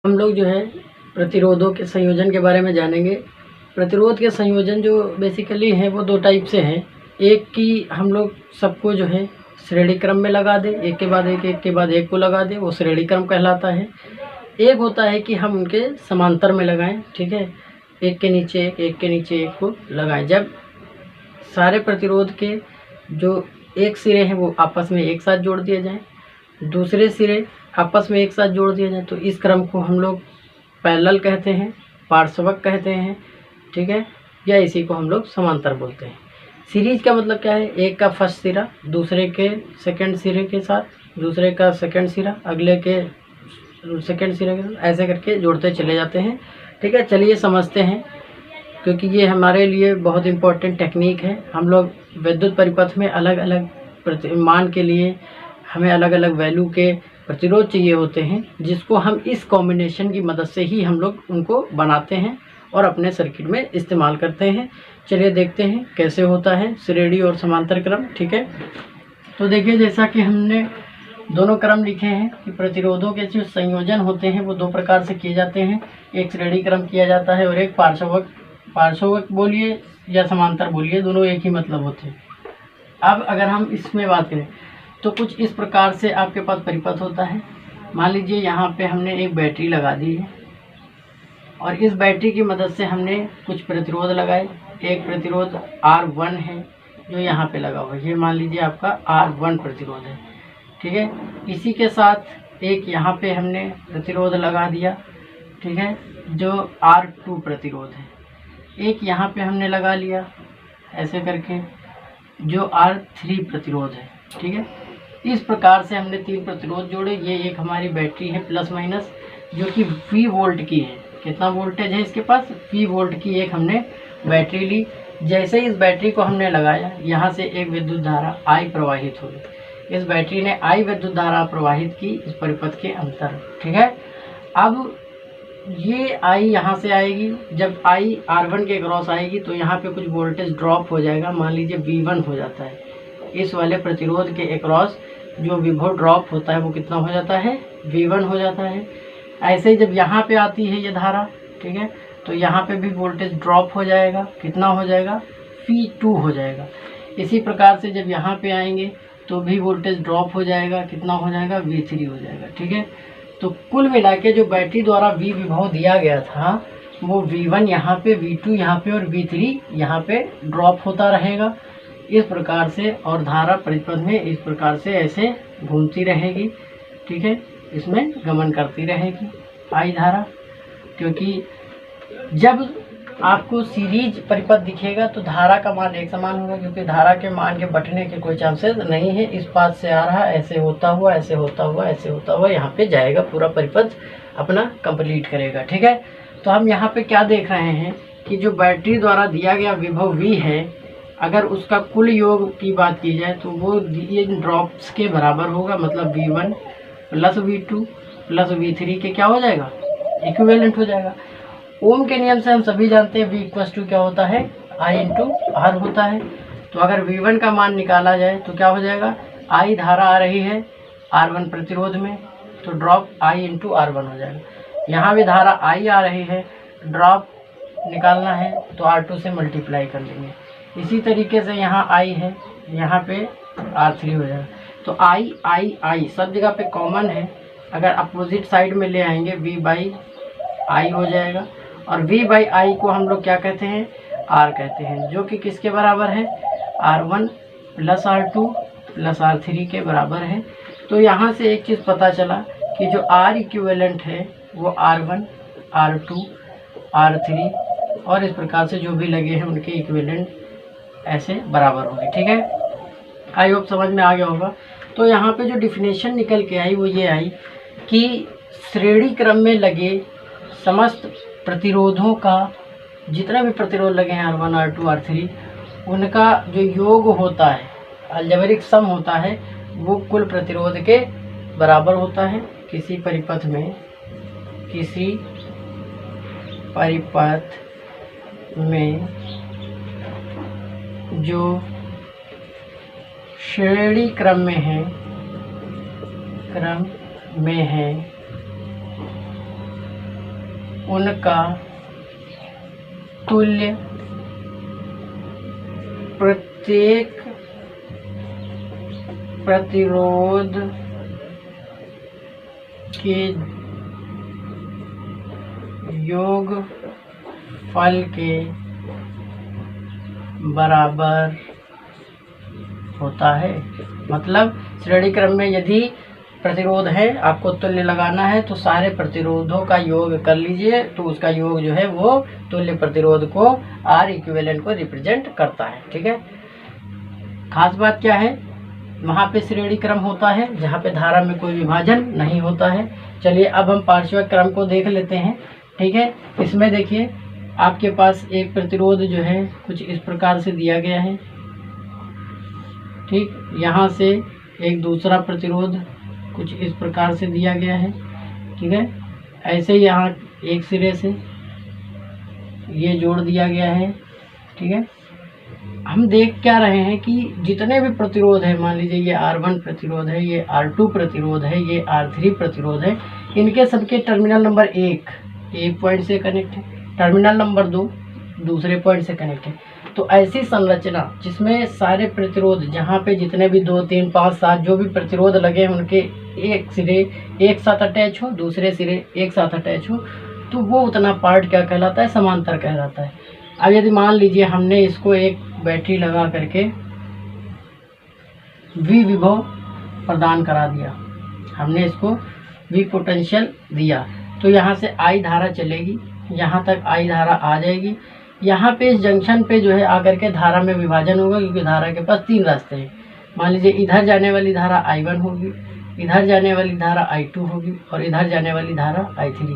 हम लोग जो है प्रतिरोधों के संयोजन के बारे में जानेंगे। प्रतिरोध के संयोजन जो बेसिकली हैं वो दो टाइप से हैं। एक की हम लोग सबको जो है श्रेणी क्रम में लगा दें, एक के बाद एक, एक के बाद एक को लगा दें, वो श्रेणी क्रम कहलाता है। एक होता है कि हम उनके समांतर में लगाएं, ठीक है, एक के नीचे एक, एक के नीचे एक को लगाएं। जब सारे प्रतिरोध के जो एक सिरे हैं वो आपस में एक साथ जोड़ दिए जाएं, दूसरे सिरे आपस में एक साथ जोड़ दिया जाए, तो इस क्रम को हम लोग पैरेलल कहते हैं, पार्श्वक कहते हैं, ठीक है, या इसी को हम लोग समांतर बोलते हैं। सीरीज का मतलब क्या है? एक का फर्स्ट सिरा दूसरे के सेकंड सिरे के साथ, दूसरे का सेकंड सिरा अगले के सेकंड सिरे के साथ, ऐसे करके जोड़ते चले जाते हैं। ठीक है, चलिए समझते हैं, क्योंकि ये हमारे लिए बहुत इम्पोर्टेंट टेक्निक है। हम लोग विद्युत परिपथ में अलग अलग मान के लिए हमें अलग अलग वैल्यू के प्रतिरोध चाहिए होते हैं, जिसको हम इस कॉम्बिनेशन की मदद से ही हम लोग उनको बनाते हैं और अपने सर्किट में इस्तेमाल करते हैं। चलिए देखते हैं कैसे होता है श्रेणी और समांतर क्रम। ठीक है, तो देखिए जैसा कि हमने दोनों क्रम लिखे हैं कि प्रतिरोधों के जो संयोजन होते हैं वो दो प्रकार से किए जाते हैं। एक श्रेणी क्रम किया जाता है और एक पार्श्वक। पार्श्वक बोलिए या समांतर बोलिए, दोनों एक ही मतलब होते हैं। अब अगर हम इसमें बात करें तो कुछ इस प्रकार से आपके पास परिपथ होता है। मान लीजिए यहाँ पे हमने एक बैटरी लगा दी है और इस बैटरी की मदद से हमने कुछ प्रतिरोध लगाए। एक प्रतिरोध R1 है जो यहाँ पे लगा हुआ है, ये मान लीजिए आपका R1 प्रतिरोध है। ठीक है, इसी के साथ एक यहाँ पे हमने प्रतिरोध लगा दिया, ठीक है, जो R2 प्रतिरोध है। एक यहाँ पे हमने लगा लिया ऐसे करके, जो R3 प्रतिरोध है। ठीक है, इस प्रकार से हमने तीन प्रतिरोध जोड़े। ये एक हमारी बैटरी है प्लस माइनस, जो कि V वोल्ट की है। कितना वोल्टेज है इसके पास? V वोल्ट की एक हमने बैटरी ली। जैसे ही इस बैटरी को हमने लगाया, यहाँ से एक विद्युत धारा I प्रवाहित हुई। इस बैटरी ने I विद्युत धारा प्रवाहित की इस परिपथ के अंतर। ठीक है, अब ये I यहाँ से आएगी। जब I R1 के क्रॉस आएगी तो यहाँ पे कुछ वोल्टेज ड्रॉप हो जाएगा, मान लीजिए V1 हो जाता है। इस वाले प्रतिरोध के अक्रॉस जो विभव ड्रॉप होता है वो कितना हो जाता है? V1 हो जाता है। ऐसे ही जब यहाँ पे आती है ये धारा, ठीक है, तो यहाँ पे भी वोल्टेज ड्रॉप हो जाएगा। कितना हो जाएगा? V2 हो जाएगा। इसी प्रकार से जब यहाँ पे आएंगे तो भी वोल्टेज ड्रॉप हो जाएगा। कितना हो जाएगा? V3 हो जाएगा। ठीक है, तो कुल मिला के जो बैटरी द्वारा V विभव दिया गया था वो V1 यहाँ पे, V2 यहाँ पे और V3 यहाँ पे ड्रॉप होता रहेगा इस प्रकार से। और धारा परिपथ में इस प्रकार से ऐसे घूमती रहेगी। ठीक है, इसमें गमन करती रहेगी I धारा, क्योंकि जब आपको सीरीज परिपथ दिखेगा तो धारा का मान एक समान होगा, क्योंकि धारा के मान के बंटने के कोई चांसेस नहीं है। इस पाथ से आ रहा, ऐसे होता हुआ, ऐसे होता हुआ, ऐसे होता हुआ यहाँ पे जाएगा, पूरा परिपथ अपना कंप्लीट करेगा। ठीक है, तो हम यहाँ पे क्या देख रहे हैं कि जो बैटरी द्वारा दिया गया विभव V है, अगर उसका कुल योग की बात की जाए तो वो इन ड्रॉप्स के बराबर होगा। मतलब V1 plus V2 plus V3 के क्या हो जाएगा? इक्विवेलेंट हो जाएगा। ओम के नियम से हम सभी जानते हैं V इक्वल्स टू क्या होता है? I इंटू R होता है। तो अगर V1 का मान निकाला जाए तो क्या हो जाएगा? I धारा आ रही है R1 प्रतिरोध में, तो ड्रॉप I इंटू R1 हो जाएगा। यहाँ भी धारा I आ रही है, ड्रॉप निकालना है तो R2 से मल्टीप्लाई कर लेंगे। इसी तरीके से यहाँ I है, यहाँ पे R3 हो जाएगा। तो I सब जगह पे कॉमन है। अगर अपोजिट साइड में ले आएंगे V बाई I हो जाएगा, और V बाई I को हम लोग क्या कहते हैं? R कहते हैं, जो कि किसके बराबर है? R1 plus R2 plus R3 के बराबर है। तो यहाँ से एक चीज़ पता चला कि जो R इक्विवेलेंट है वो R1 R2 R3 और इस प्रकार से जो भी लगे हैं उनके इक्विवेलेंट ऐसे बराबर होंगे। ठीक है, आई होप समझ में आ गया होगा। तो यहाँ पे जो डिफिनेशन निकल के आई वो ये आई कि श्रेणी क्रम में लगे समस्त प्रतिरोधों का, जितने भी प्रतिरोध लगे हैं R1 R2 R3, उनका जो योग होता है, अलजेब्रिक सम होता है, वो कुल प्रतिरोध के बराबर होता है। किसी परिपथ में जो श्रेणी क्रम में है उनका तुल्य प्रत्येक प्रतिरोध के योगफल के बराबर होता है। मतलब श्रेणी क्रम में यदि प्रतिरोध है, आपको तुल्य लगाना है तो सारे प्रतिरोधों का योग कर लीजिए, तो उसका योग जो है वो तुल्य प्रतिरोध को R इक्विवेलेंट को रिप्रेजेंट करता है। ठीक है, खास बात क्या है, वहाँ पे श्रेणी क्रम होता है जहाँ पे धारा में कोई विभाजन नहीं होता है। चलिए अब हम पार्श्विक क्रम को देख लेते हैं। ठीक है, इसमें देखिए आपके पास एक प्रतिरोध जो है कुछ इस प्रकार से दिया गया है। ठीक, यहाँ से एक दूसरा प्रतिरोध कुछ इस प्रकार से दिया गया है। ठीक है, ऐसे यहाँ एक सिरे से ये जोड़ दिया गया है। ठीक है, हम देख क्या रहे हैं कि जितने भी प्रतिरोध है, मान लीजिए ये R1 प्रतिरोध है, ये R2 प्रतिरोध है, ये R3 प्रतिरोध है, इनके सबके टर्मिनल नंबर एक पॉइंट से कनेक्ट है, टर्मिनल नंबर 2 दूसरे पॉइंट से कनेक्ट है। तो ऐसी संरचना जिसमें सारे प्रतिरोध, जहाँ पे जितने भी 2, 3, 5, 7 जो भी प्रतिरोध लगे हैं उनके एक सिरे एक साथ अटैच हो, दूसरे सिरे एक साथ अटैच हो, तो वो उतना पार्ट क्या कहलाता है, समांतर कहलाता है। अब यदि मान लीजिए हमने इसको एक बैटरी लगा करके V विभव प्रदान करा दिया, हमने इसको V पोटेंशियल दिया, तो यहाँ से I धारा चलेगी, यहाँ तक I धारा आ जाएगी। यहाँ पे इस जंक्शन पे जो है आकर के धारा में विभाजन होगा, क्योंकि धारा के पास 3 रास्ते हैं। मान लीजिए इधर जाने वाली धारा I1 होगी, इधर जाने वाली धारा I2 होगी और इधर जाने वाली धारा I3,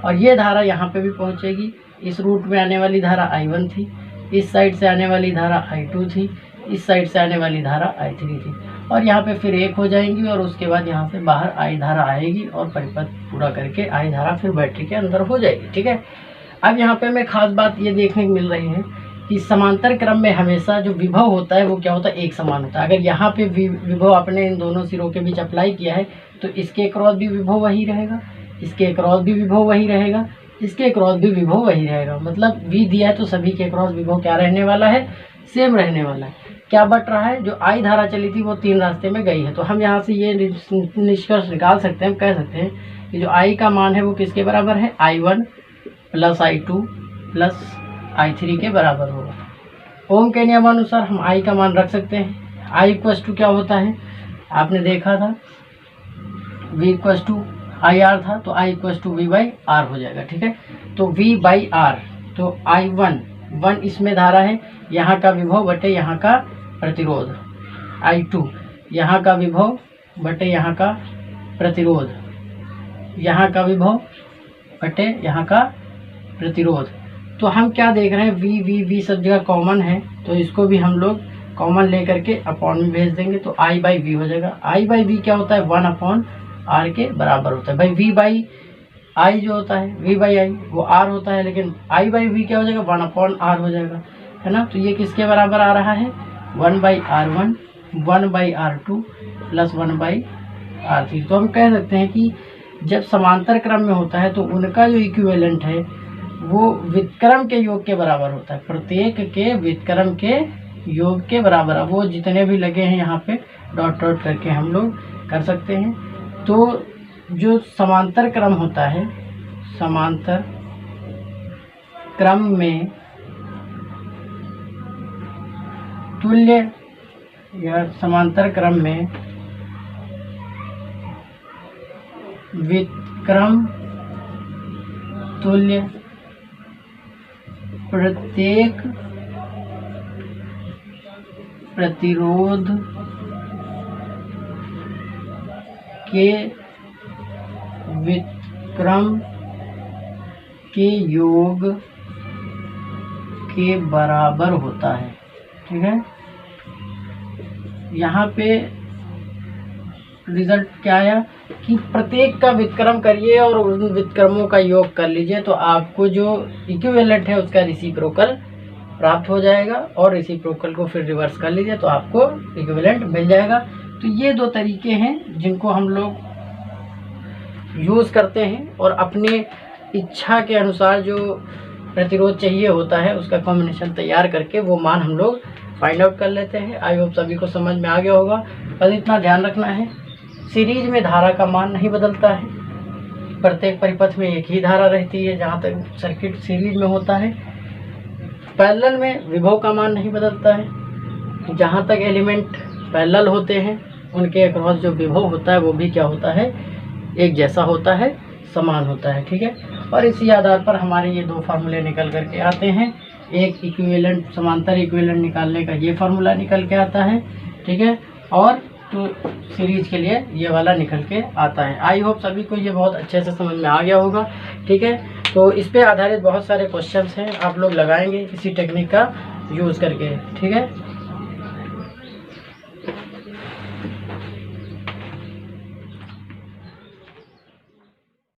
और ये धारा यहाँ पे भी पहुँचेगी। इस रूट में आने वाली धारा I1 थी, इस साइड से आने वाली धारा I2 थी, इस साइड से आने वाली धारा I3 थी, और यहाँ पे फिर एक हो जाएंगी और उसके बाद यहाँ से बाहर I धारा आएगी और परिपथ पूरा करके I धारा फिर बैटरी के अंदर हो जाएगी। ठीक है, अब यहाँ पे हमें खास बात ये देखने को मिल रही है कि समांतर क्रम में हमेशा जो विभव होता है वो क्या होता है, एक समान होता है। अगर यहाँ पे विभव आपने इन दोनों सिरों के बीच अप्लाई किया है तो इसके क्रॉस भी विभव वही रहेगा, इसके क्रॉस भी विभव वही रहेगा, इसके क्रॉस भी विभव वही रहेगा। मतलब V दिया है तो सभी के क्रॉस विभव क्या रहने वाला है, सेम रहने वाला है। क्या बट रहा है, जो I धारा चली थी वो 3 रास्ते में गई है, तो हम यहाँ से ये निष्कर्ष निकाल सकते हैं, कह सकते हैं कि जो I का मान है वो किसके बराबर है, I1 plus I2 plus I3 के बराबर होगा। ओम के नियमानुसार हम I का मान रख सकते हैं। I इक्वस टू क्या होता है, आपने देखा था V इक्वस टू IR था, तो I equals to V by R हो जाएगा। ठीक है, तो V बाई R, तो I1 इसमें धारा है, यहाँ का विभव बटे यहाँ का प्रतिरोध, I2 यहाँ का विभव बटे यहाँ का प्रतिरोध, यहाँ का विभव बटे यहाँ का प्रतिरोध। तो हम क्या देख रहे हैं, V सब जगह कॉमन है, तो इसको भी हम लोग कॉमन लेकर के अपॉन में भेज देंगे, तो I बाई V हो जाएगा। I बाई V क्या होता है, 1 अपॉन R के बराबर होता है। भाई V बाई I जो होता है, V बाई I वो R होता है, लेकिन I बाई V क्या हो जाएगा, 1 अपॉन R हो जाएगा, है ना। तो ये किसके बराबर आ रहा है, 1 by R1 1 by R2 plus 1 by R3। तो हम कह सकते हैं कि जब समांतर क्रम में होता है तो उनका जो इक्विवेलेंट है वो व्युत्क्रम के योग के बराबर होता है, प्रत्येक के व्युत्क्रम के योग के बराबर। अब वो जितने भी लगे हैं यहाँ पे डॉट डॉट करके हम लोग कर सकते हैं। तो जो समांतर क्रम होता है, समांतर क्रम में तुल्य या समांतर क्रम में व्युत्क्रम तुल्य प्रत्येक प्रतिरोध के व्युत्क्रम के योग के बराबर होता है। ठीक है, यहाँ पे रिजल्ट क्या आया कि प्रत्येक का व्युत्क्रम करिए और उन व्युत्क्रमों का योग कर लीजिए, तो आपको जो इक्विवेलेंट है उसका रेसिप्रोकल प्राप्त हो जाएगा, और रेसिप्रोकल को फिर रिवर्स कर लीजिए तो आपको इक्विवेलेंट मिल जाएगा। तो ये 2 तरीके हैं जिनको हम लोग यूज़ करते हैं और अपने इच्छा के अनुसार जो प्रतिरोध चाहिए होता है उसका कॉम्बिनेशन तैयार करके वो मान हम लोग फाइंड आउट कर लेते हैं। आई होप सभी को समझ में आ गया होगा। बस इतना ध्यान रखना है, सीरीज में धारा का मान नहीं बदलता है, प्रत्येक परिपथ में एक ही धारा रहती है जहाँ तक सर्किट सीरीज में होता है। पैरेलल में विभव का मान नहीं बदलता है, जहाँ तक एलिमेंट पैरेलल होते हैं उनके अक्रॉस जो विभव होता है वो भी क्या होता है, एक जैसा होता है, समान होता है। ठीक है, और इसी आधार पर हमारे ये दो फार्मूले निकल करके आते हैं। एक इक्विवेलेंट समांतर इक्विवेलेंट निकालने का ये फार्मूला निकल के आता है, ठीक है, और तो सीरीज के लिए ये वाला निकल के आता है। आई होप सभी को ये बहुत अच्छे से समझ में आ गया होगा। ठीक है, तो इस पे आधारित बहुत सारे क्वेश्चंस हैं, आप लोग लगाएंगे इसी टेक्निक का यूज़ करके। ठीक है।